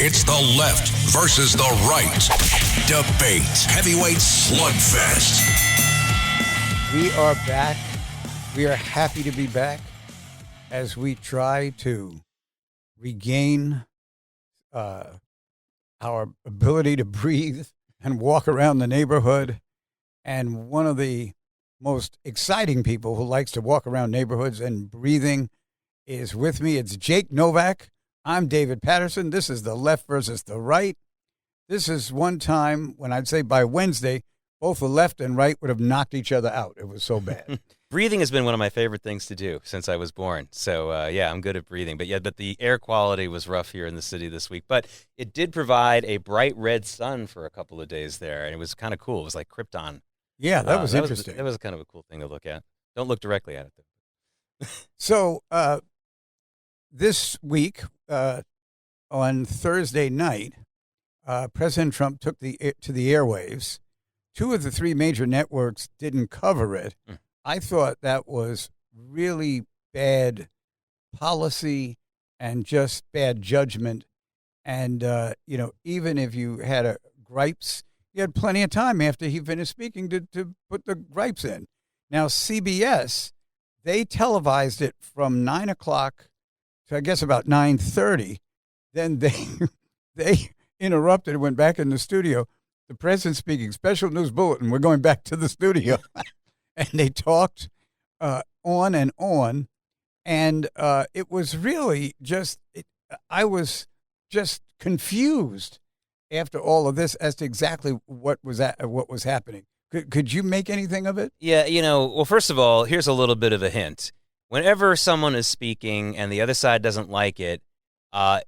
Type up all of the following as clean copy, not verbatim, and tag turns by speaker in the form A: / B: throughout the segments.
A: It's the left versus the right. Debate. Heavyweight slugfest.
B: We are back. We are happy to be back as we try to regain our ability to breathe and walk around the neighborhood. And one of the most exciting people who likes to walk around neighborhoods and breathing is with me. It's Jake Novak. I'm David Paterson. This is the left versus the right. This is one time when I'd say by Wednesday, both the left and right would have knocked each other out. It was so bad.
C: Breathing has been one of my favorite things to do since I was born. So, yeah, I'm good at breathing. But the air quality was rough here in the city this week. But it did provide a bright red sun for a couple of days there, and it was kind of cool. It was like Krypton.
B: Yeah, that was interesting.
C: That was kind of a cool thing to look at. Don't look directly at it, though.
B: So, this week, on Thursday night, President Trump took to the airwaves. Two of the three major networks didn't cover it. I thought that was really bad policy and just bad judgment. And, even if you had gripes, you had plenty of time after he finished speaking to put the gripes in. Now, CBS, they televised it from 9 o'clock to, I guess, about 9:30. Then they interrupted and went back in the studio. The president speaking, special news bulletin, we're going back to the studio. And they talked on and on. And it was really just, I was just confused after all of this as to exactly what was happening. Could you make anything of it?
C: Yeah, well, first of all, here's a little bit of a hint. Whenever someone is speaking and the other side doesn't like it,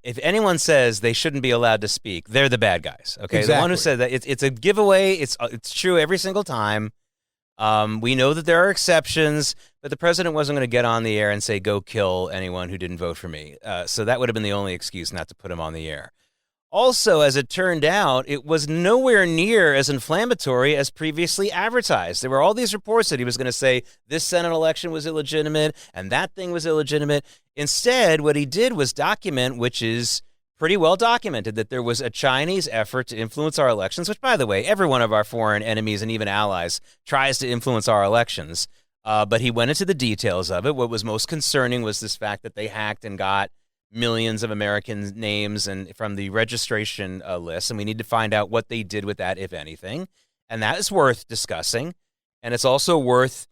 C: if anyone says they shouldn't be allowed to speak, they're the bad guys. Okay,
B: exactly.
C: The one who said that it's a giveaway. It's true every single time. We know that there are exceptions, but the president wasn't going to get on the air and say, "Go kill anyone who didn't vote for me." So that would have been the only excuse not to put him on the air. Also, as it turned out, it was nowhere near as inflammatory as previously advertised. There were all these reports that he was going to say this Senate election was illegitimate and that thing was illegitimate. Instead, what he did was document, which is pretty well documented, that there was a Chinese effort to influence our elections, which, by the way, every one of our foreign enemies and even allies tries to influence our elections. But he went into the details of it. What was most concerning was this fact that they hacked and got millions of American names and from the registration list, and we need to find out what they did with that, if anything. And that is worth discussing. And it's also worth,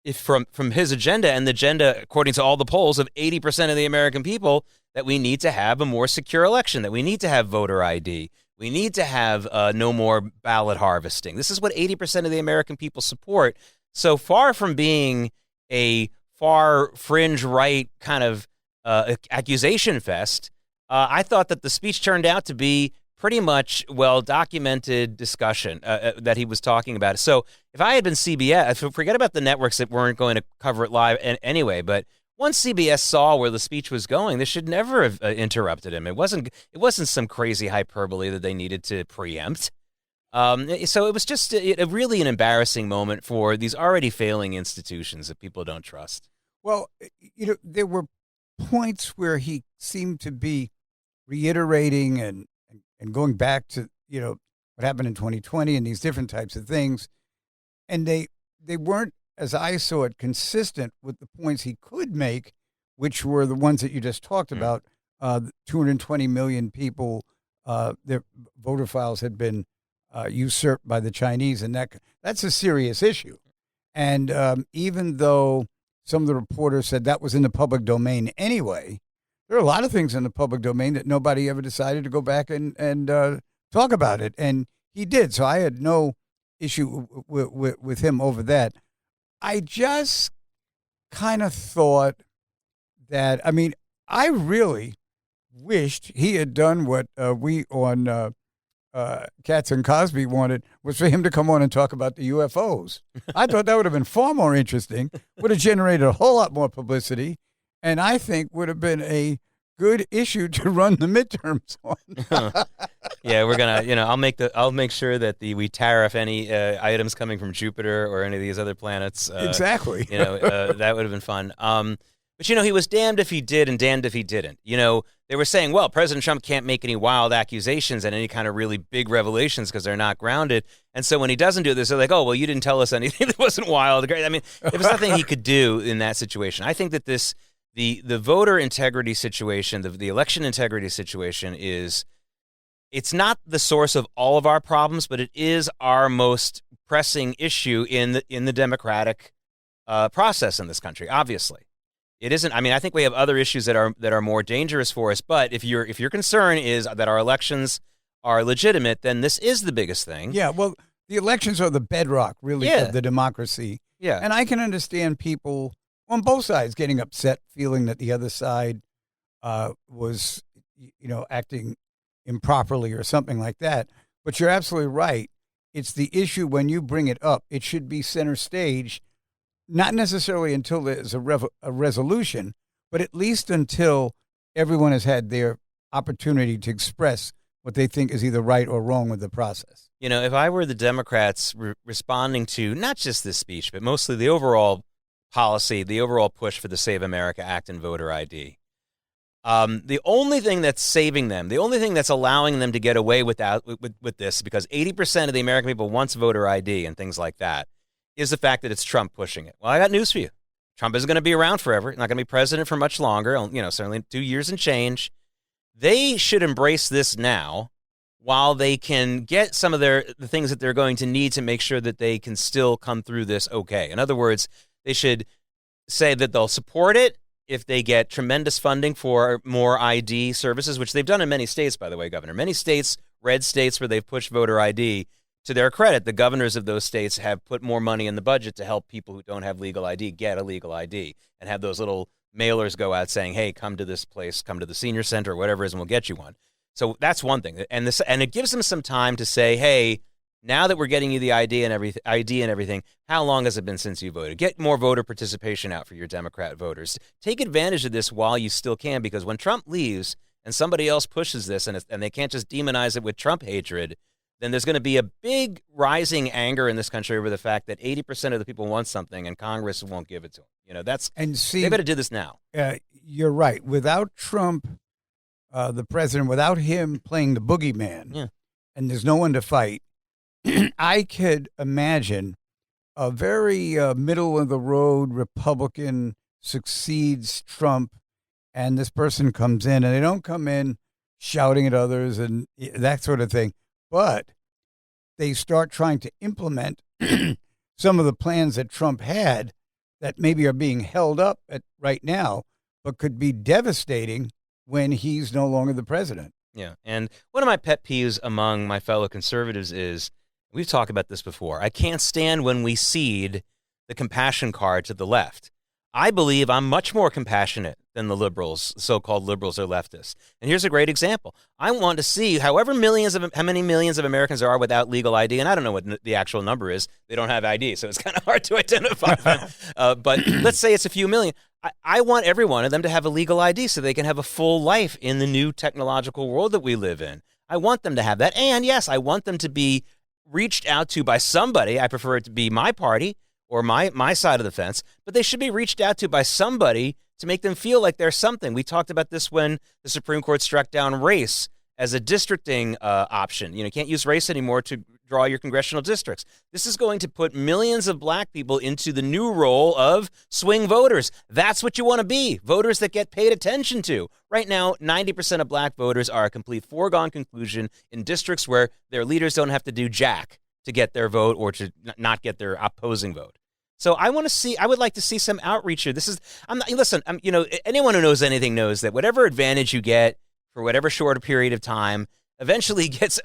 C: if from his agenda, and the agenda, according to all the polls, of 80% of the American people, that we need to have a more secure election, that we need to have voter ID. We need to have no more ballot harvesting. This is what 80% of the American people support. So far from being a far fringe right kind of accusation fest, I thought that the speech turned out to be pretty much well-documented discussion that he was talking about. So if I had been CBS, forget about the networks that weren't going to cover it live anyway, but once CBS saw where the speech was going, they should never have interrupted him. It wasn't some crazy hyperbole that they needed to preempt. So it was just really an embarrassing moment for these already failing institutions that people don't trust.
B: Well, there were points where he seemed to be reiterating and going back to, what happened in 2020 and these different types of things. And they weren't, as I saw it, consistent with the points he could make, which were the ones that you just talked about. 220 million people, their voter files had been usurped by the Chinese, and that's a serious issue. And even though some of the reporters said that was in the public domain anyway, there are a lot of things in the public domain that nobody ever decided to go back and talk about it. And he did. So I had no issue with him over that. I just kind of thought that, I really wished he had done what we on Katz and Cosby wanted, was for him to come on and talk about the UFOs. I thought that would have been far more interesting, would have generated a whole lot more publicity, and I think would have been a good issue to run the midterms on.
C: Yeah, we're gonna, I'll make sure that we tariff any items coming from Jupiter or any of these other planets.
B: Exactly.
C: That would have been fun. But, he was damned if he did and damned if he didn't. They were saying, well, President Trump can't make any wild accusations and any kind of really big revelations because they're not grounded. And so when he doesn't do this, they're like, oh, well, you didn't tell us anything that wasn't wild. I mean, there was nothing he could do in that situation. I think that the voter integrity situation, the election integrity situation it's not the source of all of our problems, but it is our most pressing issue in the democratic process in this country, obviously. It isn't. I mean, I think we have other issues that are more dangerous for us. But if your concern is that our elections are legitimate, then this is the biggest thing.
B: Yeah. Well, the elections are the bedrock, really, of the democracy.
C: Yeah.
B: And I can understand people on both sides getting upset, feeling that the other side was, acting improperly or something like that. But you're absolutely right. It's the issue when you bring it up. It should be center stage. Not necessarily until there's a resolution, but at least until everyone has had their opportunity to express what they think is either right or wrong with the process.
C: If I were the Democrats responding to not just this speech, but mostly the overall policy, the overall push for the Save America Act and voter ID, the only thing that's saving them, the only thing that's allowing them to get away with this, because 80% of the American people wants voter ID and things like that, is the fact that it's Trump pushing it. Well, I got news for you. Trump isn't going to be around forever. Not going to be president for much longer, certainly 2 years and change. They should embrace this now while they can get some of the things that they're going to need to make sure that they can still come through this okay. In other words, they should say that they'll support it if they get tremendous funding for more ID services, which they've done in many states, by the way, Governor. Many states, red states where they've pushed voter ID, to their credit, the governors of those states have put more money in the budget to help people who don't have legal ID get a legal ID and have those little mailers go out saying, hey, come to this place, come to the senior center or whatever it is, and we'll get you one. So that's one thing. And it gives them some time to say, hey, now that we're getting you the ID and everything, how long has it been since you voted? Get more voter participation out for your Democrat voters. Take advantage of this while you still can, because when Trump leaves and somebody else pushes this and they can't just demonize it with Trump hatred, then there's going to be a big rising anger in this country over the fact that 80% of the people want something and Congress won't give it to them. They better do this now.
B: You're right. Without Trump, the president, without him playing the boogeyman, and there's no one to fight, I could imagine a very middle-of-the-road Republican succeeds Trump, and this person comes in, and they don't come in shouting at others and that sort of thing. But they start trying to implement some of the plans that Trump had that maybe are being held up right now, but could be devastating when he's no longer the president.
C: Yeah. And one of my pet peeves among my fellow conservatives is, we've talked about this before, I can't stand when we cede the compassion card to the left. I believe I'm much more compassionate than the liberals, so-called liberals or leftists. And here's a great example. I want to see how many millions of Americans there are without legal ID, and I don't know what the actual number is. They don't have ID, so it's kind of hard to identify them. But let's say it's a few million. I want every one of them to have a legal ID so they can have a full life in the new technological world that we live in. I want them to have that. And yes, I want them to be reached out to by somebody. I prefer it to be my party or my side of the fence, but they should be reached out to by somebody to make them feel like they're something. We talked about this when the Supreme Court struck down race as a districting option. You can't use race anymore to draw your congressional districts. This is going to put millions of black people into the new role of swing voters. That's what you want to be, voters that get paid attention to. Right now, 90% of black voters are a complete foregone conclusion in districts where their leaders don't have to do jack to get their vote or to not get their opposing vote. So I would like to see some outreach here. Anyone who knows anything knows that whatever advantage you get for whatever short period of time eventually gets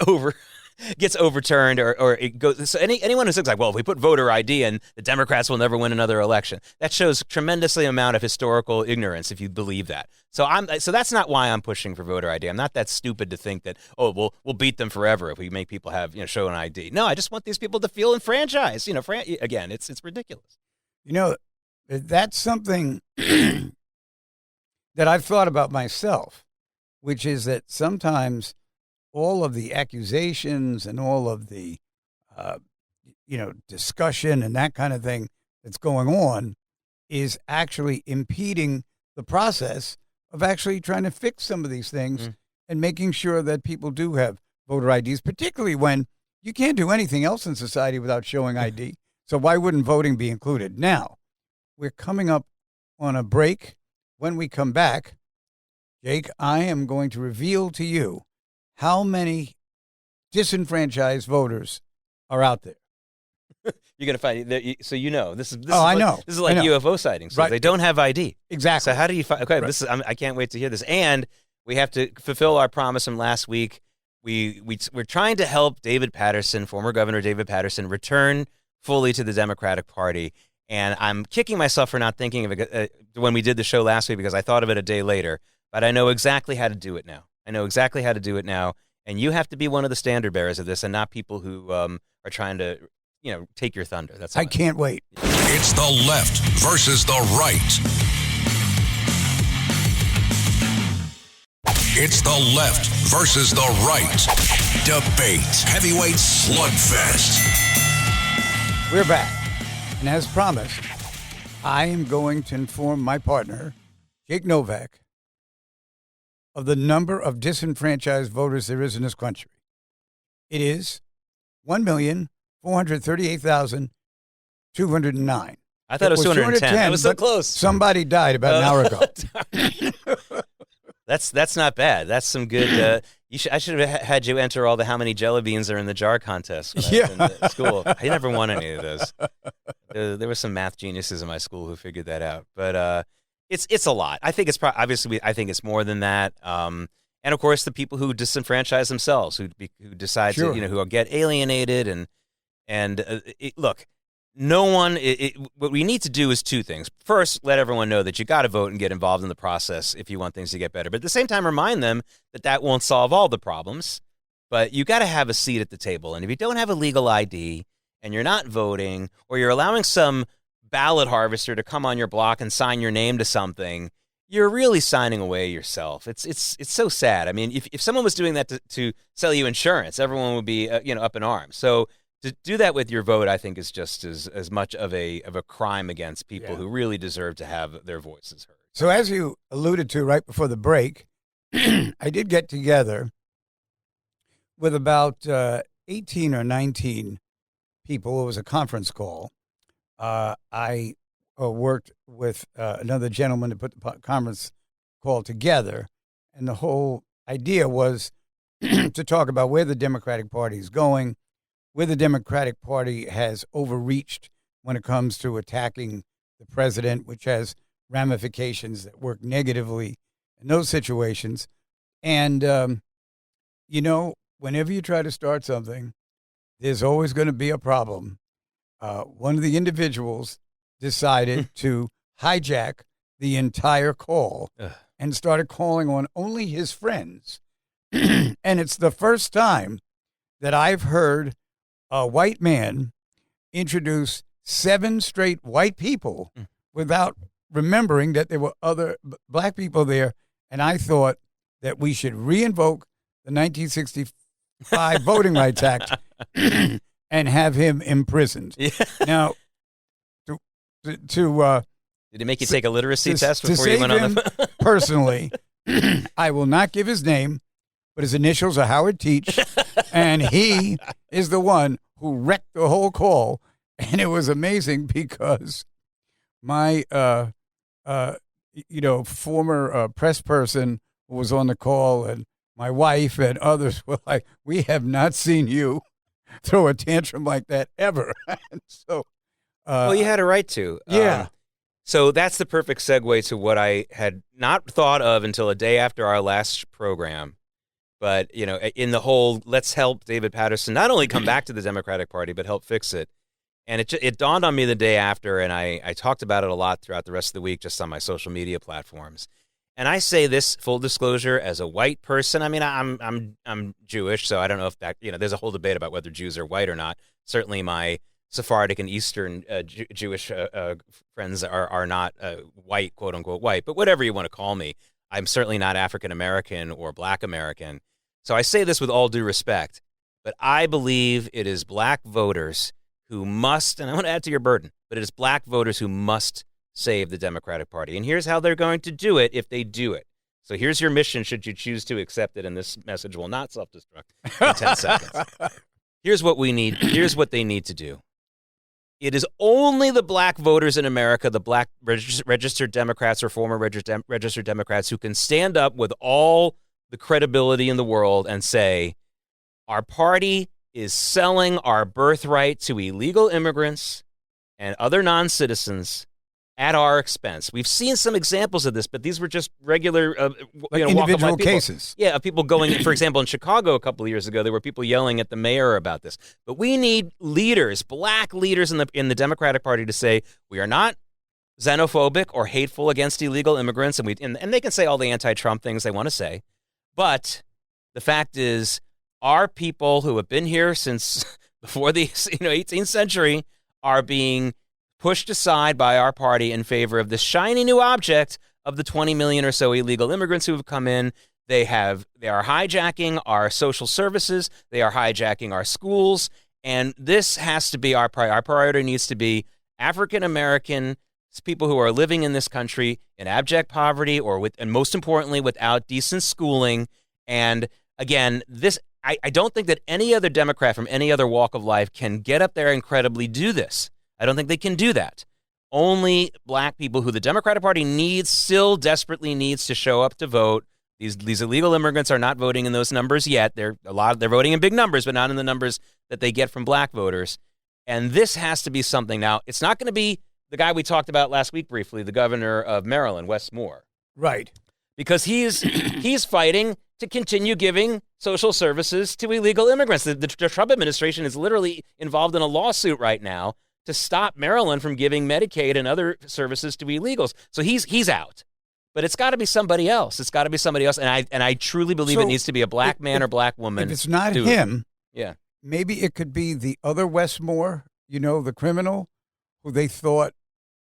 C: overturned or it goes. So anyone who says like, well, if we put voter ID in, the Democrats will never win another election, that shows tremendously amount of historical ignorance if you believe that. So that's not why I'm pushing for voter ID. I'm not that stupid to think that, we'll beat them forever if we make people have, show an ID. No, I just want these people to feel enfranchised. Again, it's ridiculous.
B: That's something that I've thought about myself, which is that sometimes all of the accusations and all of the, discussion and that kind of thing that's going on is actually impeding the process of actually trying to fix some of these things and making sure that people do have voter IDs, particularly when you can't do anything else in society without showing ID. So why wouldn't voting be included? Now, we're coming up on a break. When we come back, Jake, I am going to reveal to you how many disenfranchised voters are out there.
C: You're going to find so this is
B: I know.
C: This is like UFO sightings. So
B: right.
C: They don't have ID.
B: Exactly.
C: So how do you find? Okay,
B: right.
C: I can't wait to hear this. And we have to fulfill our promise from last week. We're trying to help David Paterson, former Governor David Paterson, return fully to the Democratic Party. And I'm kicking myself for not thinking of it when we did the show last week because I thought of it a day later. But I know exactly how to do it now. And you have to be one of the standard bearers of this and not people who are trying to, take your thunder. That's all
B: I can't wait.
A: It's the left versus the right. It's the left versus the right. Debate. Heavyweight slugfest.
B: We're back. And as promised, I am going to inform my partner, Jake Novak, of the number of disenfranchised voters there is in this country. It is 1,438,209.
C: I thought it was 210. That was so close.
B: Somebody died about an hour ago.
C: That's not bad. That's some good. I should have had you enter all the how many jelly beans are in the jar contest when I was in school. I never won any of those. There were some math geniuses in my school who figured that out. But it's a lot. I think it's obviously. I think it's more than that. And of course, the people who disenfranchise themselves, who decide to, who get alienated, and look, no one. What we need to do is two things. First, let everyone know that you got to vote and get involved in the process if you want things to get better. But at the same time, remind them that won't solve all the problems. But you got to have a seat at the table. And if you don't have a legal ID and you're not voting, or you're allowing some ballot harvester to come on your block and sign your name to something, you're really signing away yourself. It's so sad. I mean, if someone was doing that to sell you insurance, everyone would be up in arms. So to do that with your vote, I think, is just as much of a crime against people who really deserve to have their voices heard.
B: So as you alluded to right before the break, I did get together with about 18 or 19 people. It was a conference call. I worked with another gentleman to put the conference call together, and the whole idea was to talk about where the Democratic Party is going, where the Democratic Party has overreached when it comes to attacking the president, which has ramifications that work negatively in those situations. And, whenever you try to start something, there's always going to be a problem. One of the individuals decided to hijack the entire call and started calling on only his friends. And it's the first time that I've heard a white man introduce 7 straight white people without remembering that there were other black people there. And I thought that we should re-invoke the 1965 Voting Rights Act and have him imprisoned. Yeah. Now, did
C: it make you take a literacy test before you went on the
B: personally, I will not give his name, but his initials are Howard Teach, and he is the one who wrecked the whole call. And it was amazing because my former press person who was on the call, and my wife and others were like, "We have not seen you throw a tantrum like that ever." And so,
C: well, you had a right to.
B: Yeah.
C: So that's the perfect segue to what I had not thought of until a day after our last program. But, in the whole, let's help David Paterson not only come back to the Democratic Party, but help fix it. And it dawned on me the day after, and I talked about it a lot throughout the rest of the week just on my social media platforms. And I say this, full disclosure, as a white person. I mean, I'm Jewish, so I don't know if that, there's a whole debate about whether Jews are white or not. Certainly my Sephardic and Eastern Jewish friends are not white, quote unquote white, but whatever you want to call me. I'm certainly not African American or Black American. So I say this with all due respect, but I believe it is black voters who must, and I want to add to your burden, but it is black voters who must save the Democratic Party. And here's how they're going to do it if they do it. So here's your mission should you choose to accept it, and this message will not self-destruct in 10 seconds. Here's what we need. Here's what they need to do. It is only the black voters in America, the black registered Democrats or former registered Democrats, who can stand up with all the credibility in the world and say, our party is selling our birthright to illegal immigrants and other non-citizens at our expense. We've seen some examples of this, but these were just regular
B: individual cases.
C: Yeah, of people going, for example, in Chicago a couple of years ago, there were people yelling at the mayor about this. But we need leaders, black leaders in the Democratic Party to say, we are not xenophobic or hateful against illegal immigrants, and they can say all the anti-Trump things they want to say. But the fact is, our people who have been here since before the 18th century are being pushed aside by our party in favor of this shiny new object of the 20 million or so illegal immigrants who have come in. They are hijacking our social services. They are hijacking our schools. And this has to be our priority. Our priority needs to be African American people who are living in this country in abject poverty and most importantly, without decent schooling. And again, I don't think that any other Democrat from any other walk of life can get up there and credibly do this. I don't think they can do that. Only black people who the Democratic Party still desperately needs to show up to vote. These illegal immigrants are not voting in those numbers yet. They're voting in big numbers, but not in the numbers that they get from black voters. And this has to be something. Now, it's not going to be the guy we talked about last week briefly, the governor of Maryland, Wes Moore.
B: Right.
C: Because he's fighting to continue giving social services to illegal immigrants. The Trump administration is literally involved in a lawsuit right now to stop Maryland from giving Medicaid and other services to illegals. So he's out. But it's got to be somebody else. It's got to be somebody else. And I truly believe it needs to be a black man or black woman.
B: If it's not him,
C: yeah,
B: maybe it could be the other Wes Moore, the criminal, who they thought,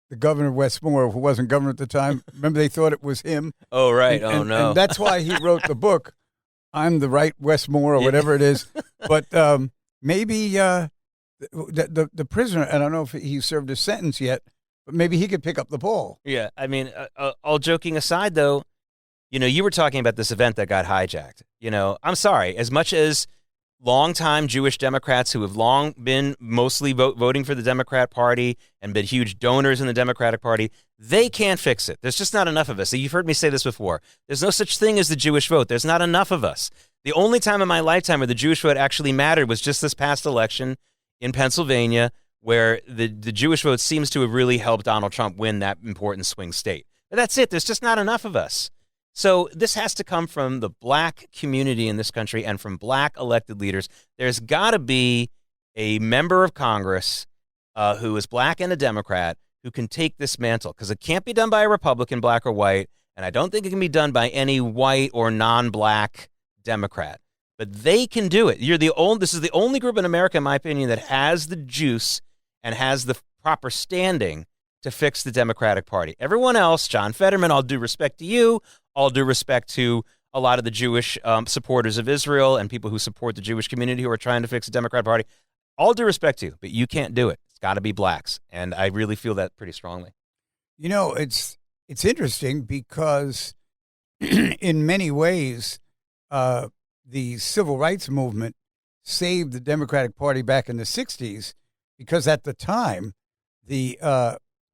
B: the governor Wes Moore, who wasn't governor at the time. Remember, they thought it was him.
C: Oh, right.
B: And
C: no.
B: And that's why he wrote the book, I'm the Right Wes Moore, or whatever it is. But maybe the prisoner, I don't know if he served his sentence yet, but maybe he could pick up the ball.
C: Yeah, I mean, all joking aside, though, you were talking about this event that got hijacked. I'm sorry, as much as longtime Jewish Democrats who have long been mostly voting for the Democrat Party and been huge donors in the Democratic Party, they can't fix it. There's just not enough of us. You've heard me say this before. There's no such thing as the Jewish vote. There's not enough of us. The only time in my lifetime where the Jewish vote actually mattered was just this past election in Pennsylvania, where the Jewish vote seems to have really helped Donald Trump win that important swing state. But that's it. There's just not enough of us. So this has to come from the black community in this country and from black elected leaders. There's got to be a member of Congress who is black and a Democrat who can take this mantle, because it can't be done by a Republican, black or white, and I don't think it can be done by any white or non-black Democrat. But they can do it. This is the only group in America, in my opinion, that has the juice and has the proper standing to fix the Democratic Party. Everyone else, John Fetterman, all due respect to you, all due respect to a lot of the Jewish supporters of Israel and people who support the Jewish community who are trying to fix the Democratic Party, all due respect to you, but you can't do it. It's got to be blacks, and I really feel that pretty strongly.
B: It's interesting because in many ways, the civil rights movement saved the Democratic Party back in the 60s, because at the time, the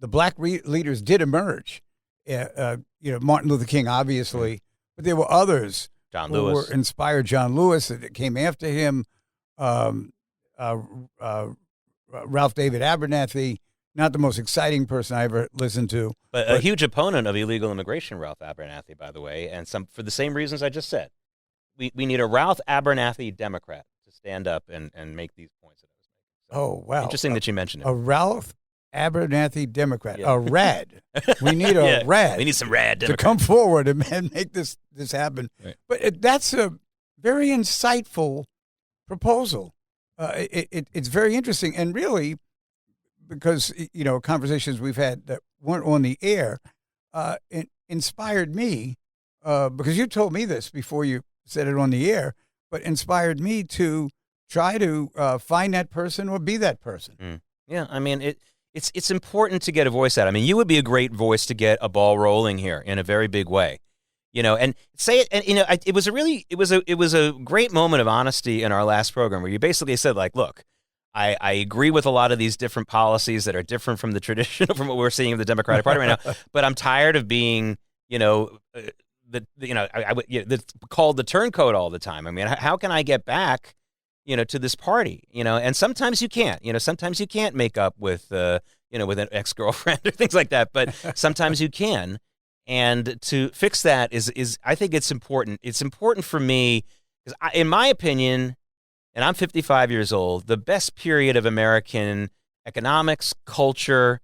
B: black leaders did emerge. Martin Luther King, obviously, but there were others who were inspired. John Lewis, that came after him, Ralph David Abernathy, not the most exciting person I ever listened to.
C: But a huge opponent of illegal immigration, Ralph Abernathy, by the way, and for the same reasons I just said. We need a Ralph Abernathy Democrat to stand up and make these points that I was making. So,
B: wow.
C: Interesting that you mentioned it.
B: A Ralph Abernathy Democrat.
C: Yeah.
B: A rad. We need a rad.
C: We need some rad Democrats
B: to come forward and make this happen. Right. But that's a very insightful proposal. It's very interesting. And really, because, conversations we've had that weren't on the air, it inspired me, because you told me this before you said it on the air, but inspired me to try to find that person or be that person.
C: Yeah, I mean, it's important to get a voice out. I mean, you would be a great voice to get a ball rolling here in a very big way, and say it. And it was a great moment of honesty in our last program where you basically said, like, look, I agree with a lot of these different policies that are different from the traditional from what we're seeing of the Democratic Party right now, but I'm tired of being called the turncoat all the time. I mean, how can I get back to this party, and sometimes you can't, sometimes you can't make up with, with an ex-girlfriend or things like that, but sometimes you can. And to fix that is I think it's important. It's important for me because in my opinion, and I'm 55 years old, the best period of American economics, culture,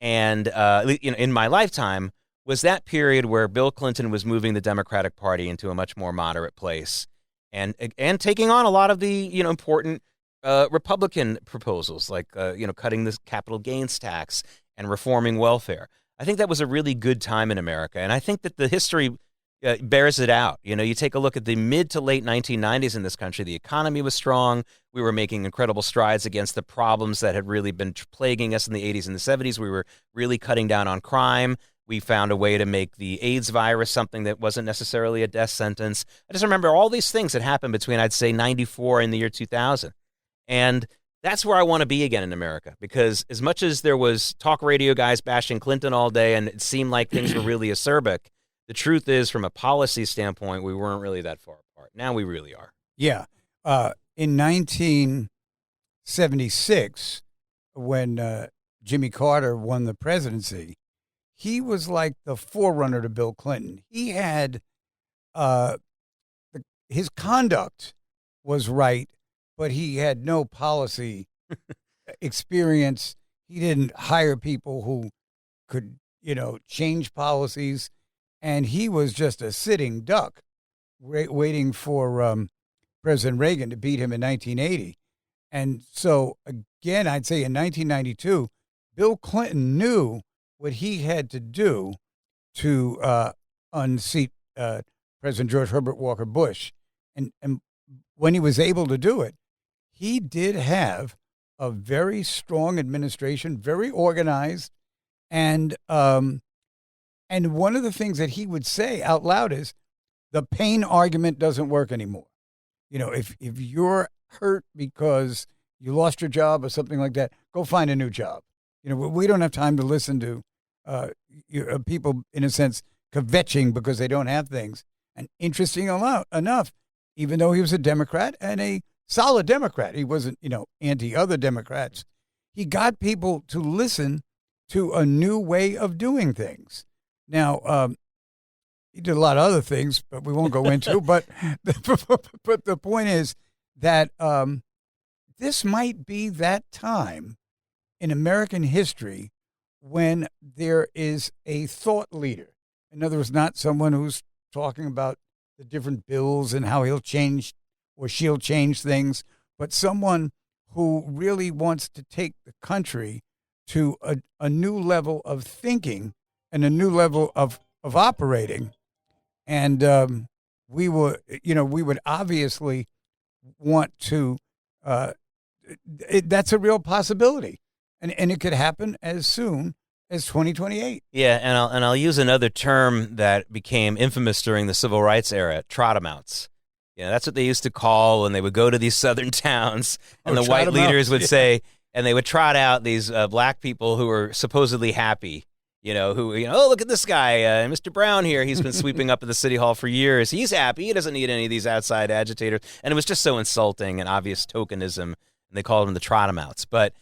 C: and, in my lifetime was that period where Bill Clinton was moving the Democratic Party into a much more moderate place. And taking on a lot of the important Republican proposals like cutting the capital gains tax and reforming welfare. I think that was a really good time in America, and I think that the history bears it out. You take a look at the mid to late 1990s in this country. The economy was strong. We were making incredible strides against the problems that had really been plaguing us in the 80s and the 70s. We were really cutting down on crime. We found a way to make the AIDS virus something that wasn't necessarily a death sentence. I just remember all these things that happened between, I'd say, 94 and the year 2000. And that's where I want to be again in America, because as much as there was talk radio guys bashing Clinton all day and it seemed like things were really acerbic, the truth is, from a policy standpoint, we weren't really that far apart. Now we really are.
B: Yeah. In 1976, when Jimmy Carter won the presidency, he was like the forerunner to Bill Clinton. He had his conduct was right, but he had no policy experience. He didn't hire people who could, change policies, and he was just a sitting duck, waiting for President Reagan to beat him in 1980. And so, again, I'd say in 1992, Bill Clinton knew what he had to do to unseat President George Herbert Walker Bush. And when he was able to do it, he did have a very strong administration, very organized. And one of the things that he would say out loud is, the pain argument doesn't work anymore. If you're hurt because you lost your job or something like that, go find a new job. We don't have time to listen to people, in a sense, kvetching because they don't have things. And interesting enough, even though he was a Democrat and a solid Democrat, he wasn't, anti-other Democrats, he got people to listen to a new way of doing things. Now, he did a lot of other things, but we won't go into. But the point is that this might be that time in American history when there is a thought leader. In other words, not someone who's talking about the different bills and how he'll change or she'll change things, but someone who really wants to take the country to a new level of thinking and a new level of operating. And we would obviously want to, that's a real possibility. And it could happen as soon as 2028.
C: Yeah, and I'll use another term that became infamous during the civil rights era, trot-em-outs. That's what they used to call when they would go to these southern towns, and the white leaders would say, and they would trot out these black people who were supposedly happy, oh, look at this guy, Mr. Brown here. He's been sweeping up at the city hall for years. He's happy. He doesn't need any of these outside agitators. And it was just so insulting and obvious tokenism, and they called them the trot-em-outs. But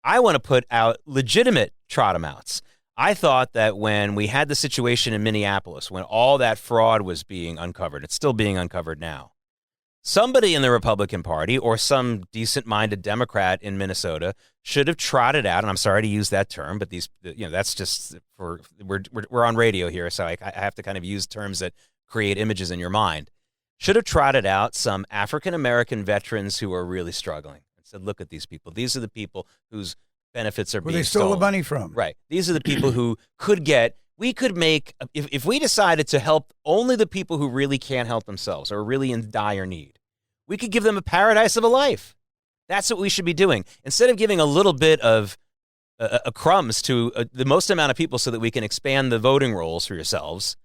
C: I want to put out legitimate trot-em-outs. I thought that when we had the situation in Minneapolis, when all that fraud was being uncovered, it's still being uncovered now, somebody in the Republican Party or some decent-minded Democrat in Minnesota should have trotted out, and I'm sorry to use that term, but that's just we're on radio here, so I have to kind of use terms that create images in your mind. Should have trotted out some African-American veterans who are really struggling and said, look at these people. These are the people whose benefits are being
B: they stole
C: stolen.
B: the money from.
C: Right. These are the people who we could make, if we decided to help only the people who really can't help themselves or are really in dire need, we could give them a paradise of a life. That's what we should be doing. Instead of giving a little bit of crumbs to the most amount of people so that we can expand the voting rolls for yourselves.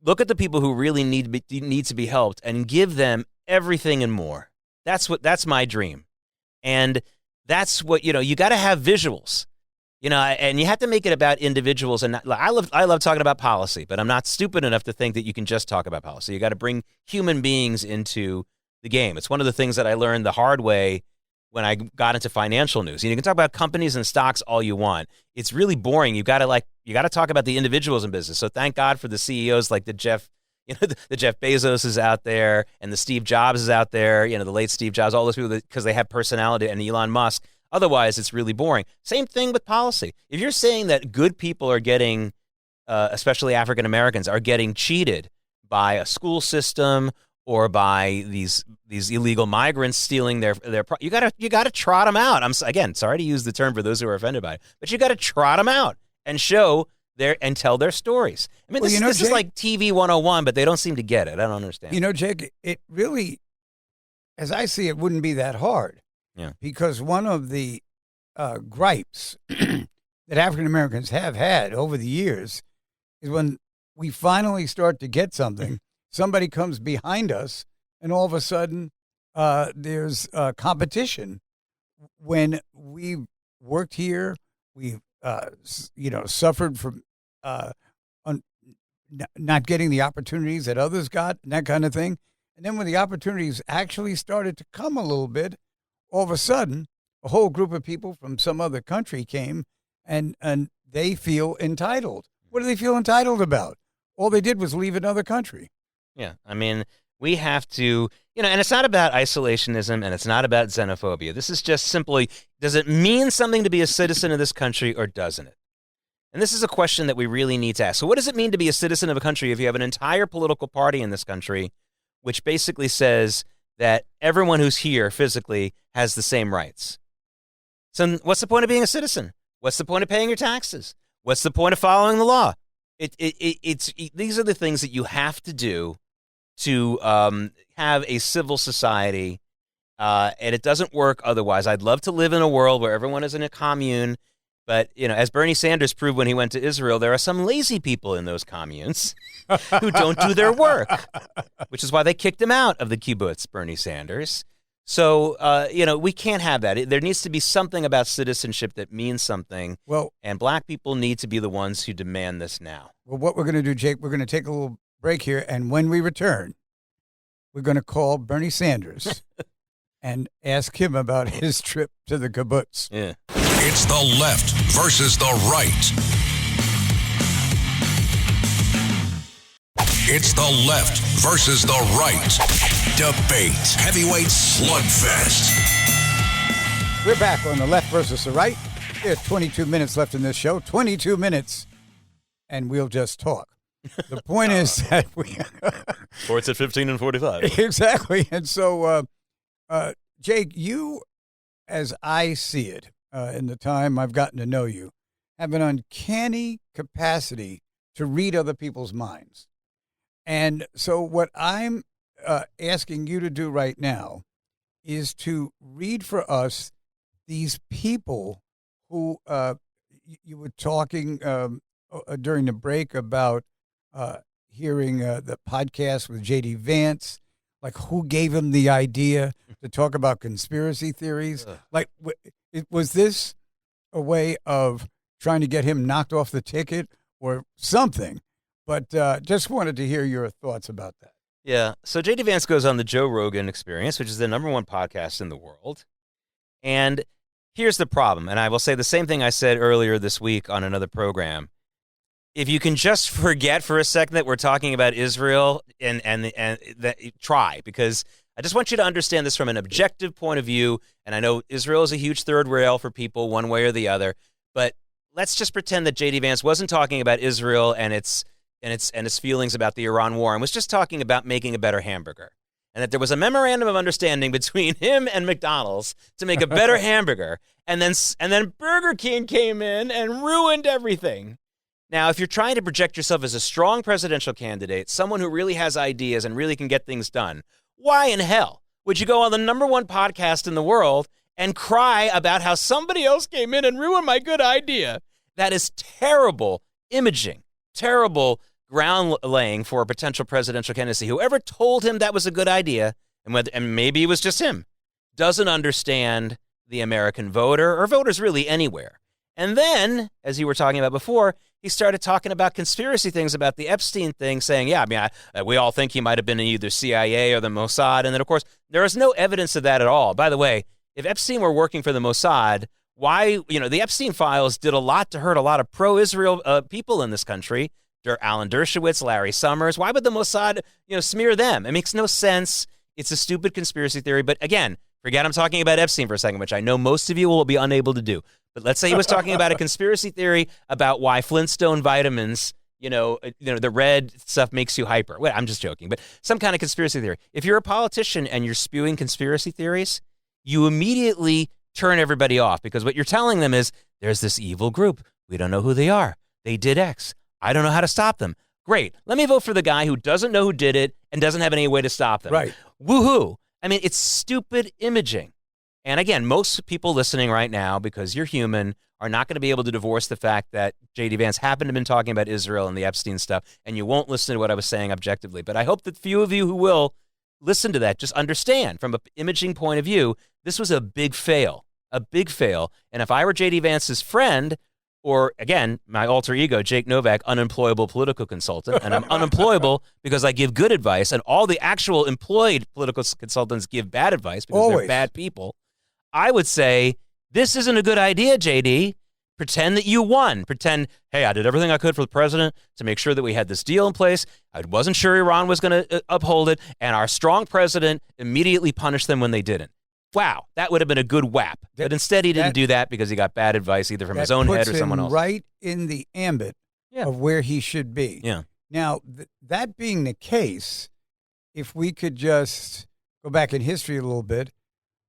C: Look at the people who really need to be helped and give them everything and more. That's my dream. And that's what, you got to have visuals, and you have to make it about individuals. And I love talking about policy, but I'm not stupid enough to think that you can just talk about policy. You got to bring human beings into the game. It's one of the things that I learned the hard way when I got into financial news. You can talk about companies and stocks all you want. It's really boring. You got to talk about the individuals in business. So thank God for the CEOs like the Jeff Bezos is out there, and the Steve Jobs is out there, the late Steve Jobs, all those people, because they have personality, and Elon Musk. Otherwise, it's really boring. Same thing with policy. If you're saying that good people are getting, especially African Americans, are getting cheated by a school system or by these illegal migrants stealing their you gotta trot them out. I'm again sorry to use the term for those who are offended by it, but you got to trot them out and show and tell their stories. I mean, this Jake, is like TV 101, but they don't seem to get it. I don't understand.
B: Jake, it really, as I see it, wouldn't be that hard.
C: Yeah. Because
B: one of the gripes that African Americans have had over the years is when we finally start to get something, somebody comes behind us, and all of a sudden there's competition. When we worked here, we've suffered from not getting the opportunities that others got, and that kind of thing. And then when the opportunities actually started to come a little bit, all of a sudden, a whole group of people from some other country came, and they feel entitled. What do they feel entitled about? All they did was leave another country.
C: Yeah, I mean, we have to, and it's not about isolationism, and it's not about xenophobia. This is just simply, does it mean something to be a citizen of this country, or doesn't it? And this is a question that we really need to ask. So what does it mean to be a citizen of a country if you have an entire political party in this country which basically says that everyone who's here physically has the same rights? So what's the point of being a citizen? What's the point of paying your taxes? What's the point of following the law? These are the things that you have to do to have a civil society, and it doesn't work otherwise. I'd love to live in a world where everyone is in a commune, but as Bernie Sanders proved when he went to Israel, there are some lazy people in those communes who don't do their work, which is why they kicked him out of the kibbutz, Bernie Sanders. So, we can't have that. There needs to be something about citizenship that means something.
B: Well,
C: and black people need to be the ones who demand this now.
B: Well, what we're going to do, Jake, we're going to take a little break here. And when we return, we're going to call Bernie Sanders and ask him about his trip to the kibbutz.
C: Yeah.
A: It's the left versus the right. It's the left versus the right. Debate. Heavyweight slugfest.
B: We're back on the left versus the right. There's 22 minutes left in this show. 22 minutes, and we'll just talk. The point is that we...
C: Sports at 15 and 45.
B: Exactly. And so, Jake, you, as I see it, in the time I've gotten to know you, have an uncanny capacity to read other people's minds. And so what I'm asking you to do right now is to read for us these people who you were talking during the break about hearing the podcast with J.D. Vance, like who gave him the idea to talk about conspiracy theories? Like, was this a way of trying to get him knocked off the ticket or something? But just wanted to hear your thoughts about that.
C: Yeah. So J.D. Vance goes on the Joe Rogan Experience, which is the #1 podcast in the world. And here's the problem. And I will say the same thing I said earlier this week on another program. If you can just forget for a second that we're talking about Israel and try, because I just want you to understand this from an objective point of view. And I know Israel is a huge third rail for people one way or the other, but let's just pretend that J.D. Vance wasn't talking about Israel and its feelings about the Iran war and was just talking about making a better hamburger. And that there was a memorandum of understanding between him and McDonald's to make a better hamburger. And then Burger King came in and ruined everything. Now, if you're trying to project yourself as a strong presidential candidate, someone who really has ideas and really can get things done, why in hell would you go on the #1 podcast in the world and cry about how somebody else came in and ruined my good idea. That is terrible imaging, terrible ground laying for a potential presidential candidacy. Whoever told him that was a good idea, and maybe it was just him, doesn't understand the American voter or voters really anywhere. And then, as you were talking about before, he started talking about conspiracy things about the Epstein thing, saying, yeah, I mean, we all think he might have been in either CIA or the Mossad. And then, of course, there is no evidence of that at all. By the way, if Epstein were working for the Mossad, why, the Epstein files did a lot to hurt a lot of pro-Israel people in this country. Alan Dershowitz, Larry Summers. Why would the Mossad, smear them? It makes no sense. It's a stupid conspiracy theory. But again, forget I'm talking about Epstein for a second, which I know most of you will be unable to do. But let's say he was talking about a conspiracy theory about why Flintstone vitamins, the red stuff makes you hyper. Well, I'm just joking, but some kind of conspiracy theory. If you're a politician and you're spewing conspiracy theories, you immediately turn everybody off because what you're telling them is there's this evil group. We don't know who they are. They did X. I don't know how to stop them. Great. Let me vote for the guy who doesn't know who did it and doesn't have any way to stop them.
B: Right.
C: Woohoo. I mean, it's stupid imaging. And again, most people listening right now, because you're human, are not going to be able to divorce the fact that J.D. Vance happened to have been talking about Israel and the Epstein stuff, and you won't listen to what I was saying objectively. But I hope that few of you who will listen to that just understand from an imaging point of view, this was a big fail, a big fail. And if I were J.D. Vance's friend, or again, my alter ego, Jake Novak, unemployable political consultant, and I'm unemployable because I give good advice, and all the actual employed political consultants give bad advice because they're bad people, I would say, this isn't a good idea, JD. Pretend that you won. Pretend, hey, I did everything I could for the president to make sure that we had this deal in place. I wasn't sure Iran was going to uphold it, and our strong president immediately punished them when they didn't. Wow, that would have been a good whap. But instead, he didn't do that because he got bad advice either from his own head or someone else.
B: Right in the ambit of where he should be.
C: Yeah.
B: Now, that being the case, if we could just go back in history a little bit,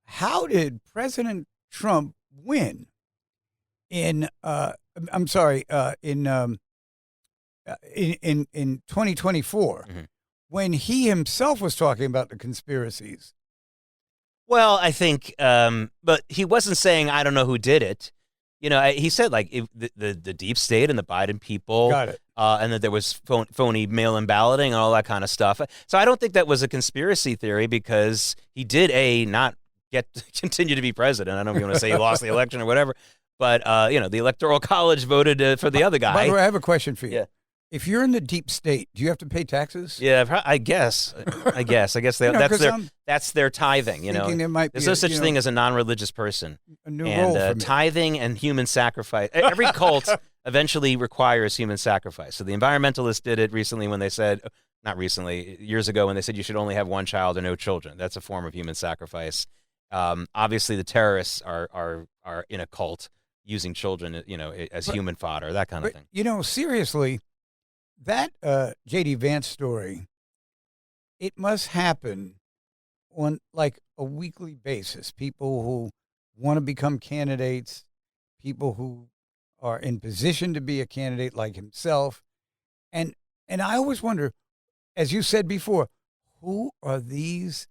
B: how did President Trump win in 2024 when he himself was talking about the conspiracies?
C: Well, I think, but he wasn't saying, I don't know who did it. He said, the deep state and the Biden people.
B: Got it.
C: And that there was phony mail-in balloting and all that kind of stuff. So I don't think that was a conspiracy theory because he did, not continue to be president. I don't know if you want to say he lost the election or whatever. But, the Electoral College voted for the other guy.
B: By the way, I have a question for you.
C: Yeah.
B: If you're in the deep state, do you have to pay taxes?
C: Yeah, I guess. That's their tithing. There's no such thing as a non-religious person.
B: A new role for me.
C: Tithing and human sacrifice. Every cult eventually requires human sacrifice. So the environmentalists did it recently when they said, not recently, years ago when they said you should only have one child or no children. That's a form of human sacrifice. Obviously, the terrorists are in a cult using children, as human fodder, that kind of thing.
B: Seriously. That J.D. Vance story, it must happen on a weekly basis. People who want to become candidates, people who are in position to be a candidate like himself. And I always wonder, as you said before, who are these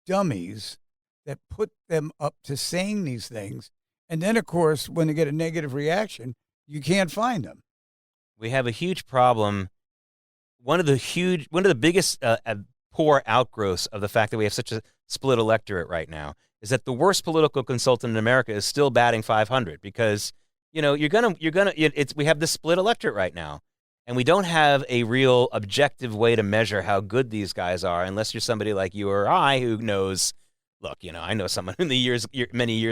B: dummies that put them up to saying these things? And then, of course, when they get a negative reaction, you can't find them.
C: We have a huge problem. One of the biggest poor outgrowths of the fact that we have such a split electorate right now is that the worst political consultant in America is still batting 500 because we have this split electorate right now, and we don't have a real objective way to measure how good these guys are unless you're somebody like you or I who knows. Look, I know someone many years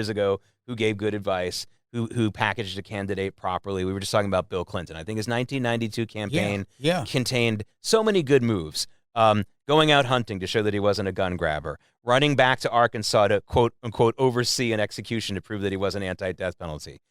C: ago who gave good advice. Who packaged a candidate properly. We were just talking about Bill Clinton. I think his 1992 campaign contained so many good moves. Going out hunting to show that he wasn't a gun grabber. Running back to Arkansas to, quote, unquote, oversee an execution to prove that he was an anti-death penalty.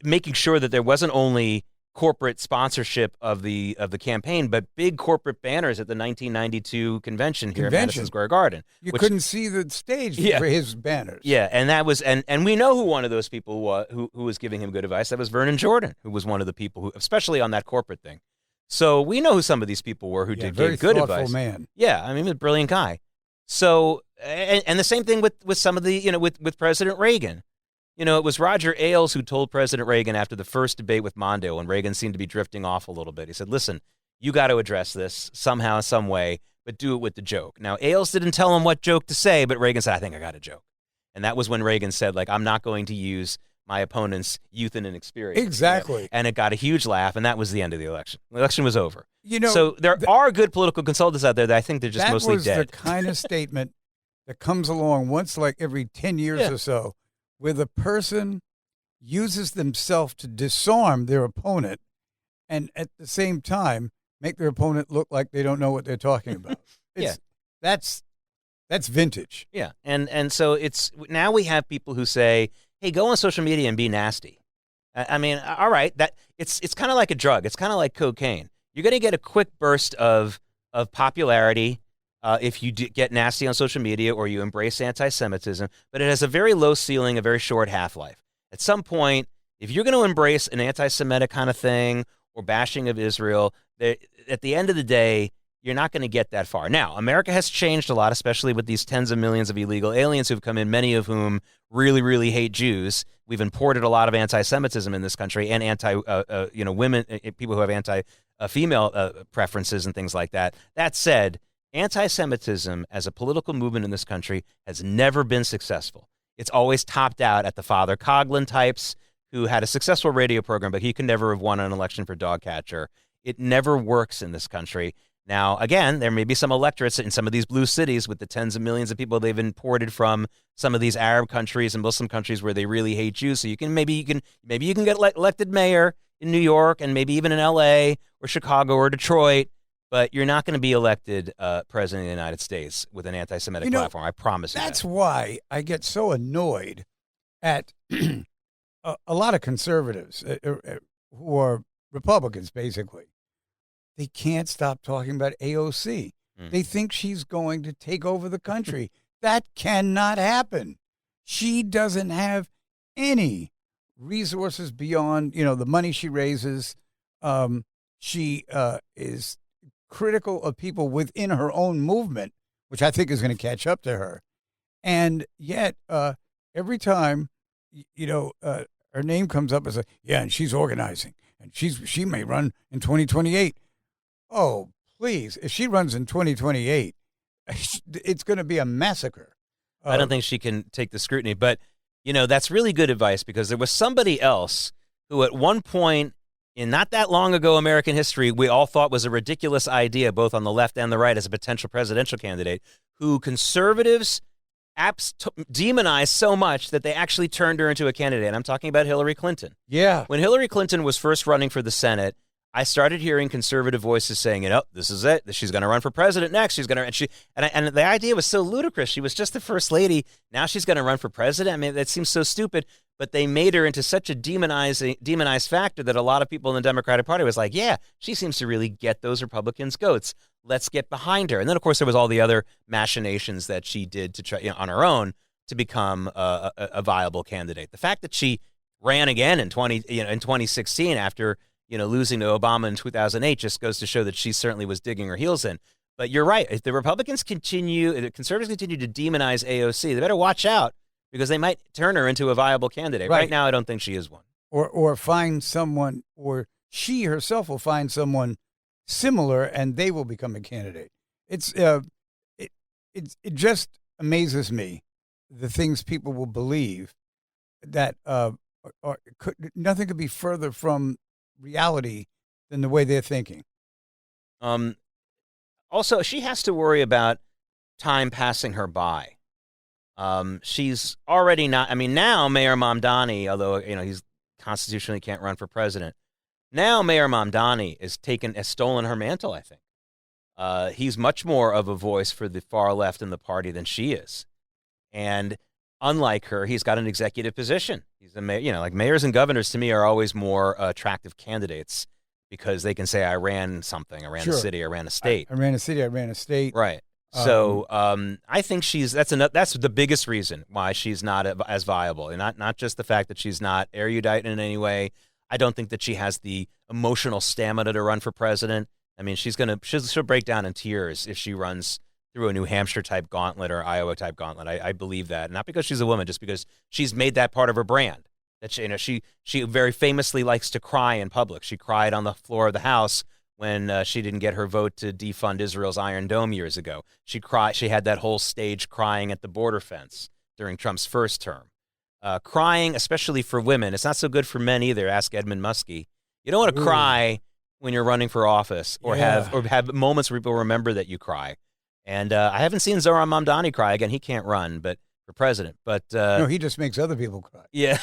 C: Making sure that there wasn't only corporate sponsorship of the campaign, but big corporate banners at the 1992 convention here at Madison Square Garden.
B: You couldn't see the stage for his banners.
C: Yeah, and that was and we know who one of those people was who was giving him good advice. That was Vernon Jordan, who was one of the people who, especially on that corporate thing. So we know who some of these people were who did give good advice.
B: Man.
C: Yeah, I mean, a brilliant guy. So, and the same thing with some of the, with President Reagan. It was Roger Ailes who told President Reagan after the first debate with Mondale, when Reagan seemed to be drifting off a little bit. He said, listen, you got to address this somehow, some way, but do it with the joke. Now, Ailes didn't tell him what joke to say, but Reagan said, I think I got a joke. And that was when Reagan said, like, I'm not going to use my opponent's youth and inexperience.
B: Exactly.
C: And it got a huge laugh, and that was the end of the election. The election was over.
B: So
C: there are good political consultants out there that I think they're just mostly dead.
B: That was the kind of statement that comes along once like every 10 years or so, where the person uses themselves to disarm their opponent and at the same time make their opponent look like they don't know what they're talking about. That's vintage.
C: Yeah. And so it's now we have people who say, hey, go on social media and be nasty. I mean, all right, that it's kind of like a drug. It's kind of like cocaine. You're going to get a quick burst of popularity if you get nasty on social media or you embrace anti-Semitism, but it has a very low ceiling, a very short half-life. At some point, if you're going to embrace an anti-Semitic kind of thing or bashing of Israel, at the end of the day, you're not going to get that far. Now, America has changed a lot, especially with these tens of millions of illegal aliens who've come in, many of whom really, really hate Jews. We've imported a lot of anti-Semitism in this country and women, people who have anti-female preferences and things like that. That said, anti-Semitism as a political movement in this country has never been successful. It's always topped out at the Father Coughlin types who had a successful radio program, but he could never have won an election for dog catcher. It never works in this country. Now, again, there may be some electorates in some of these blue cities with the tens of millions of people they've imported from some of these Arab countries and Muslim countries where they really hate Jews. So maybe you can get elected mayor in New York and maybe even in L.A. or Chicago or Detroit, but you're not going to be elected president of the United States with an anti-Semitic platform. I promise you.
B: That's why I get so annoyed at a lot of conservatives who are Republicans, basically. They can't stop talking about AOC. They think she's going to take over the country. That cannot happen. She doesn't have any resources beyond, the money she raises. She is critical of people within her own movement, which I think is going to catch up to her. And yet, every time, her name comes up as and she's organizing, and she may run in 2028. Oh, please. If she runs in 2028, it's going to be a massacre.
C: I don't think she can take the scrutiny, but, that's really good advice because there was somebody else who at one point in not that long ago American history, we all thought was a ridiculous idea, both on the left and the right, as a potential presidential candidate, who conservatives demonized so much that they actually turned her into a candidate. I'm talking about Hillary Clinton.
B: Yeah.
C: When Hillary Clinton was first running for the Senate, I started hearing conservative voices saying, this is it. She's going to run for president next. She's going to, and the idea was so ludicrous. She was just the first lady. Now she's going to run for president. I mean, that seems so stupid, but they made her into such a demonized factor that a lot of people in the Democratic Party was like, yeah, she seems to really get those Republicans' goats. Let's get behind her. And then, of course, there was all the other machinations that she did to try, on her own to become a viable candidate. The fact that she ran again in 2016 after losing to Obama in 2008 just goes to show that she certainly was digging her heels in. But you're right. If the conservatives continue to demonize AOC, they better watch out because they might turn her into a viable candidate. Right now, I don't think she is one.
B: Or find someone, or she herself will find someone similar, and they will become a candidate. It just amazes me the things people will believe that nothing could be further from reality than the way they're thinking.
C: Also, she has to worry about time passing her by. She's already not. I mean, now Mayor Mamdani, although he's constitutionally can't run for president, now Mayor Mamdani has stolen her mantle. I think he's much more of a voice for the far left in the party than she is, and unlike her, he's got an executive position. He's a mayor. Like mayors and governors to me are always more attractive candidates because they can say, I ran something, I ran a city, I ran a state.
B: I ran a city, I ran a state.
C: Right. So I think that's the biggest reason why she's not as viable. And not just the fact that she's not erudite in any way. I don't think that she has the emotional stamina to run for president. I mean, she'll break down in tears if she runs through a New Hampshire type gauntlet or Iowa type gauntlet. I believe that, not because she's a woman, just because she's made that part of her brand. That she very famously likes to cry in public. She cried on the floor of the House when she didn't get her vote to defund Israel's Iron Dome years ago. She cried. She had that whole stage crying at the border fence during Trump's first term. Crying, especially for women, it's not so good for men either. Ask Edmund Muskie. You don't want to cry when you're running for office, or have moments where people remember that you cry. And I haven't seen Zohran Mamdani cry. Again, he can't run, but for president. But
B: no, he just makes other people cry.
C: Yeah.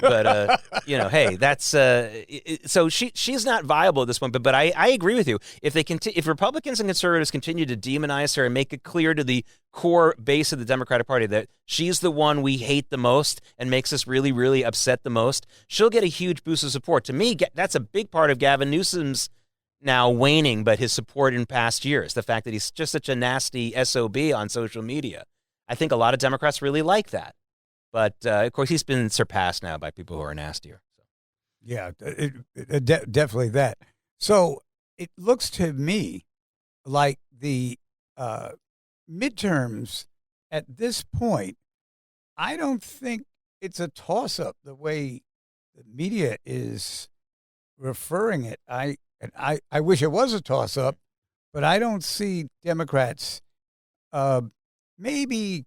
C: But hey, that's so she's not viable at this point. But I agree with you. If Republicans and conservatives continue to demonize her and make it clear to the core base of the Democratic Party that she's the one we hate the most and makes us really, really upset the most, she'll get a huge boost of support. To me, that's a big part of Gavin Newsom's now waning, but his support in past years. The fact that he's just such a nasty SOB on social media. I think a lot of Democrats really like that. But, of course, he's been surpassed now by people who are nastier. So.
B: Yeah, definitely that. So it looks to me like the midterms at this point, I don't think it's a toss-up the way the media is referring it. I wish it was a toss-up, but I don't see Democrats maybe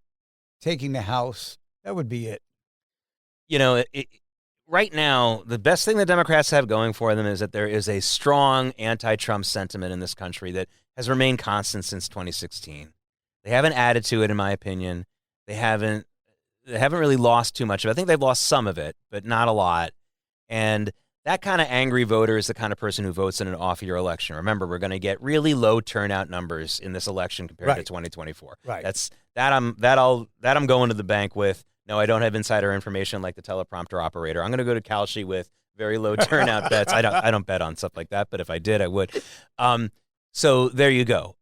B: taking the House. That would be it.
C: Right now, the best thing the Democrats have going for them is that there is a strong anti-Trump sentiment in this country that has remained constant since 2016. They haven't added to it, in my opinion. They haven't really lost too much of it. I think they've lost some of it, but not a lot. And that kind of angry voter is the kind of person who votes in an off-year election. Remember, we're going to get really low turnout numbers in this election compared to 2024.
B: Right.
C: I'm going to the bank with. No, I don't have insider information like the teleprompter operator. I'm going to go to Kalshi with very low turnout bets. I don't bet on stuff like that, but if I did, I would. So there you go.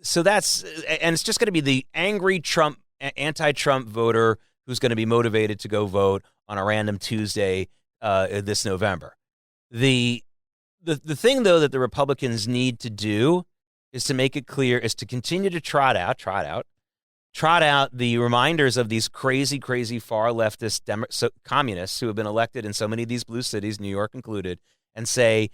C: So it's just going to be the angry anti-Trump voter who's going to be motivated to go vote on a random Tuesday this November. The thing, though, that the Republicans need to do is to make it clear, is to continue to trot out the reminders of these crazy, crazy far leftist communists who have been elected in so many of these blue cities, New York included, and say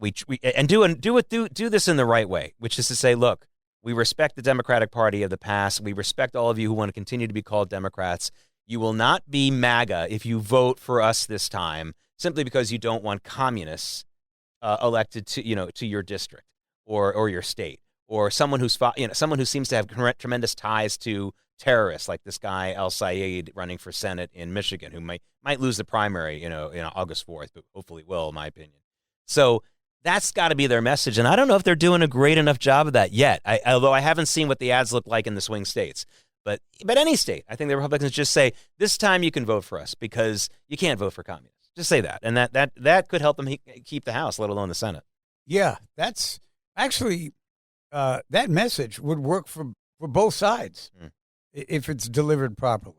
C: do this in the right way, which is to say, look, we respect the Democratic Party of the past. We respect all of you who want to continue to be called Democrats. You will not be MAGA if you vote for us this time, simply because you don't want communists elected to your district or your state, or someone who seems to have tremendous ties to terrorists, like this guy El Sayed running for Senate in Michigan, who might lose the primary, August 4th, but hopefully will, in my opinion. So that's got to be their message, and I don't know if they're doing a great enough job of that yet. Although I haven't seen what the ads look like in the swing states. But any state, I think the Republicans just say, this time you can vote for us because you can't vote for communists. Just say that. And that could help them keep the House, let alone the Senate.
B: Yeah, that's actually, that message would work for both sides if it's delivered properly.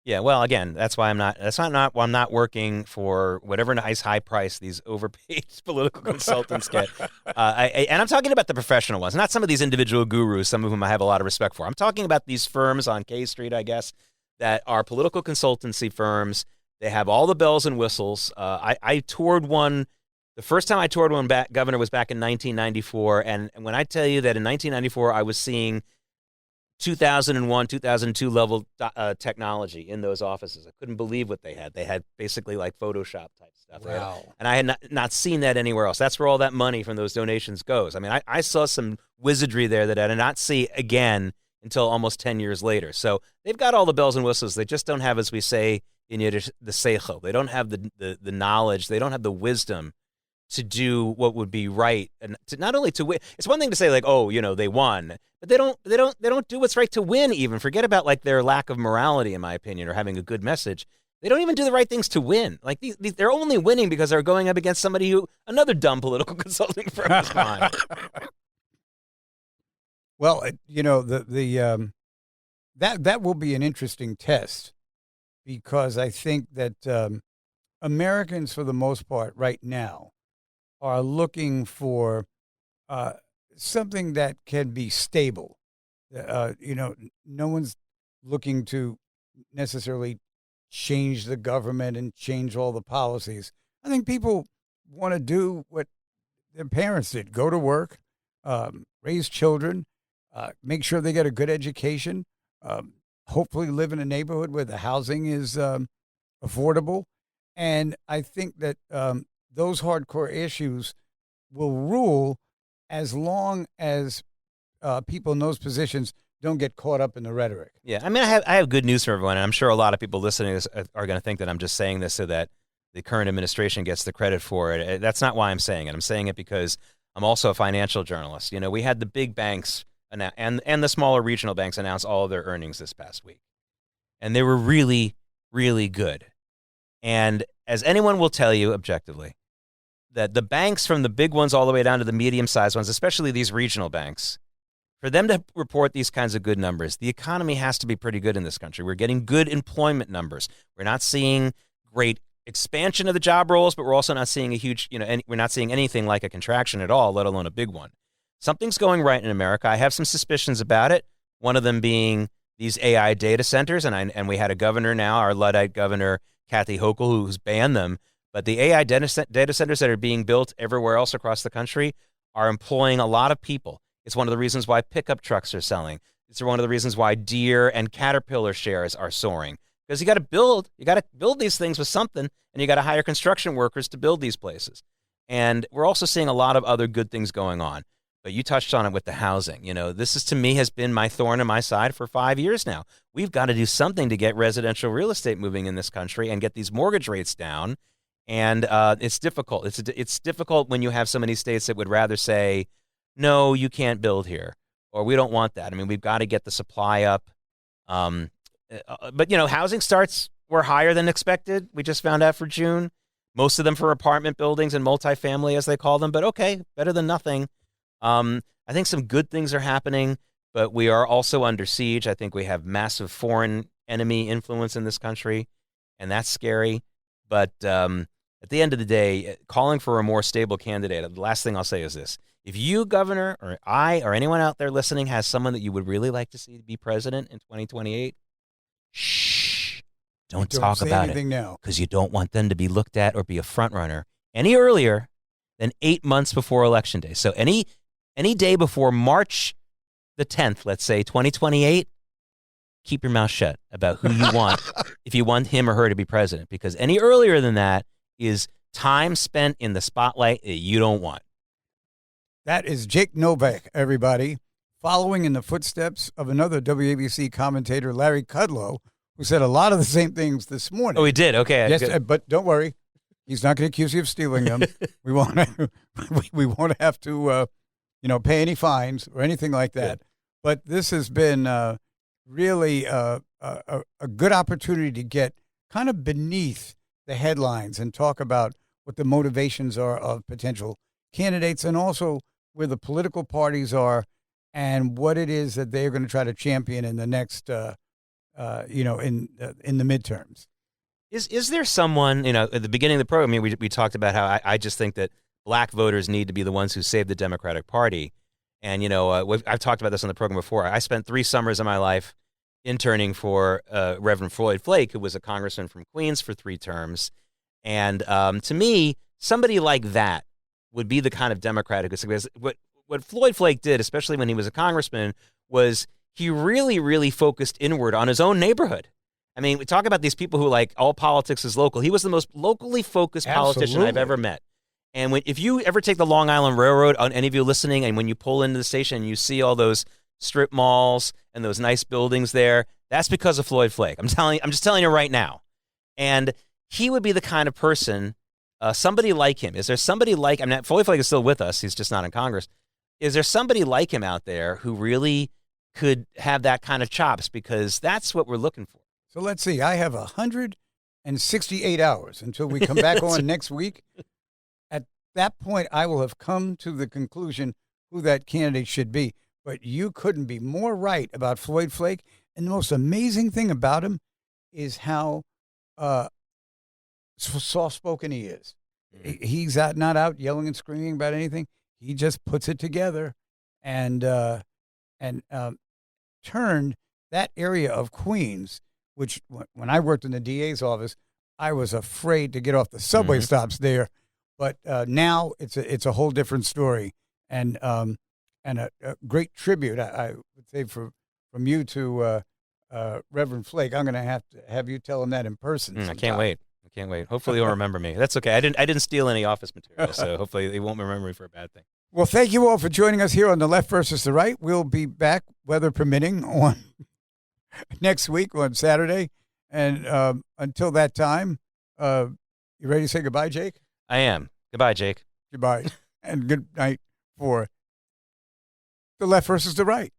C: Yeah, well, again, that's why I'm not working for whatever nice high price these overpaid political consultants get. And I'm talking about the professional ones, not some of these individual gurus, some of whom I have a lot of respect for. I'm talking about these firms on K Street, I guess, that are political consultancy firms. They have all the bells and whistles. I toured one. The first time I toured one, Governor, was back in 1994. And when I tell you that in 1994, I was seeing 2001, 2002 level technology in those offices. I couldn't believe what they had. They had basically like Photoshop type stuff.
B: Wow.
C: And I had not seen that anywhere else. That's where all that money from those donations goes. I mean, I saw some wizardry there that I did not see again until almost 10 years later. So they've got all the bells and whistles. They just don't have, as we say in Yiddish, the seichel. They don't have the knowledge. They don't have the wisdom to do what would be right, and to not only to win. It's one thing to say like, oh, they won, but they don't do what's right to win. Even forget about like their lack of morality, in my opinion, or having a good message. They don't even do the right things to win. Like they're only winning because they're going up against somebody who another dumb political consulting firm is behind.
B: Well, that will be an interesting test, because I think that Americans, for the most part, right now, are looking for something that can be stable. No one's looking to necessarily change the government and change all the policies. I think people want to do what their parents did: go to work, raise children, make sure they get a good education, hopefully live in a neighborhood where the housing is affordable. And I think that those hardcore issues will rule as long as people in those positions don't get caught up in the rhetoric.
C: Yeah, I mean, I have good news for everyone, and I'm sure a lot of people listening to this are going to think that I'm just saying this so that the current administration gets the credit for it. That's not why I'm saying it. I'm saying it because I'm also a financial journalist. You know, we had the big banks and the smaller regional banks announce all of their earnings this past week, and they were really, really good. And as anyone will tell you objectively, that the banks from the big ones all the way down to the medium-sized ones, especially these regional banks, for them to report these kinds of good numbers, the economy has to be pretty good in this country. We're getting good employment numbers. We're not seeing great expansion of the job roles, but we're also not seeing a huge, we're not seeing anything like a contraction at all, let alone a big one. Something's going right in America. I have some suspicions about it, one of them being these AI data centers, and we had a governor now, our Luddite governor, Kathy Hochul, who's banned them. But the AI data centers that are being built everywhere else across the country are employing a lot of people. It's one of the reasons why pickup trucks are selling. It's one of the reasons why Deere and Caterpillar shares are soaring. Because you got to build these things with something, and you got to hire construction workers to build these places. And we're also seeing a lot of other good things going on. But you touched on it with the housing. You know, this is, to me, has been my thorn in my side for 5 years now. We've got to do something to get residential real estate moving in this country and get these mortgage rates down. And it's difficult. It's difficult when you have so many states that would rather say, no, you can't build here, or we don't want that. I mean, we've got to get the supply up. But, housing starts were higher than expected. We just found out for June. Most of them for apartment buildings and multifamily, as they call them. But okay, better than nothing. I think some good things are happening, but we are also under siege. I think we have massive foreign enemy influence in this country, and that's scary. But at the end of the day, calling for a more stable candidate, the last thing I'll say is this. If you, Governor, or I, or anyone out there listening has someone that you would really like to see be president in 2028, shh, don't talk about it now, because you don't want them to be looked at or be a front runner any earlier than 8 months before Election Day. So any day before March the 10th, let's say 2028, keep your mouth shut about who you want if you want him or her to be president, because any earlier than that is time spent in the spotlight that you don't want.
B: That is Jake Novak, everybody, following in the footsteps of another WABC commentator, Larry Kudlow, who said a lot of the same things this morning.
C: Oh, he did? Okay.
B: Yes, but don't worry. He's not going to accuse you of stealing them. we won't have to, pay any fines or anything like that. Good. But this has been really a good opportunity to get kind of beneath the headlines and talk about what the motivations are of potential candidates, and also where the political parties are and what it is that they're going to try to champion in the next, in the midterms.
C: Is there someone, at the beginning of the program, we talked about how I just think that black voters need to be the ones who save the Democratic Party. And, I've talked about this on the program before. I spent 3 summers of my life interning for Reverend Floyd Flake, who was a congressman from Queens for 3 terms. And to me, somebody like that would be the kind of Democrat who, because what Floyd Flake did, especially when he was a congressman, was he really, really focused inward on his own neighborhood. I mean, we talk about these people who like all politics is local. He was the most locally focused politician I've ever met. And if you ever take the Long Island Railroad, on any of you listening, and when you pull into the station and you see all those strip malls and those nice buildings there, that's because of Floyd Flake. I'm just telling you right now. And he would be the kind of person, somebody like him. Is there somebody like, Floyd Flake is still with us. He's just not in Congress. Is there somebody like him out there who really could have that kind of chops? Because that's what we're looking for.
B: So let's see. I have 168 hours until we come back on next week. At that point, I will have come to the conclusion who that candidate should be. But you couldn't be more right about Floyd Flake. And the most amazing thing about him is how soft-spoken he is. He's not out yelling and screaming about anything. He just puts it together, and turned that area of Queens, which when I worked in the DA's office, I was afraid to get off the subway stops there. But now it's a whole different story, and a great tribute, I would say, from you to Reverend Flake. I'm going to have you tell him that in person.
C: I can't wait. Hopefully he'll remember me. That's okay. I didn't steal any office material, so hopefully he won't remember me for a bad thing.
B: Well, thank you all for joining us here on The Left versus the Right. We'll be back, weather permitting, on next week on Saturday. And until that time, you ready to say goodbye, Jake?
C: I am. Goodbye, Jake.
B: Goodbye. And good night for The Left versus the Right.